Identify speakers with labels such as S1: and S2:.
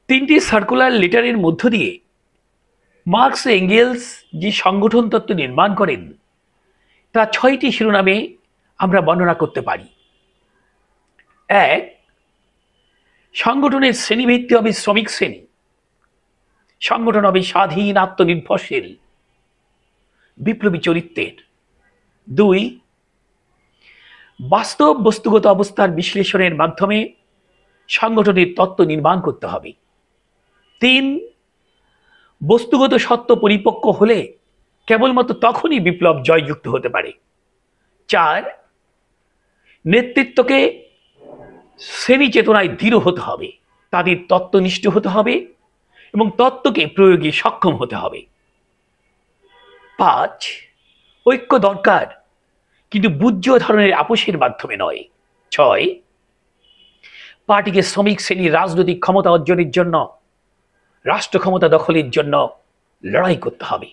S1: তিনটি সার্কুলার লেটারের মধ্য দিয়ে মার্কস ও এঙ্গেলস যে সংগঠন তত্ত্ব নির্মাণ করেন তা ৬টি শিরোনামে আমরা বর্ণনা করতে পারি। এক, সংগঠনের শ্রেণীভিত্তি হবে শ্রমিক শ্রেণী, সংগঠন হবে স্বাধীন, আত্মনির্ভরশীল, বিপ্লবী চরিত্রের। দুই, বাস্তব বস্তুগত অবস্থার বিশ্লেষণের মাধ্যমে সংগঠনের তত্ত্ব নির্মাণ করতে হবে। তিন, বস্তুগত সত্য পরিপক্ক হলে কেবলমাত্র তখনই বিপ্লব জয়যুক্ত হতে পারে। চার, নেতৃত্বকে শ্রেণী চেতনায় দৃঢ় হতে হবে, তাদের তত্ত্বনিষ্ঠ হতে হবে এবং তত্ত্বকে প্রয়োগে সক্ষম হতে হবে। পাঁচ, ঐক্য দরকার, কিন্তু বুঝ্য ধরনের আপোষের মাধ্যমে নয়। ছয়, পার্টিকে শ্রমিক শ্রেণীর রাজনৈতিক ক্ষমতা অর্জনের জন্য, রাষ্ট্র ক্ষমতা দখলের জন্য লড়াই করতে হবে।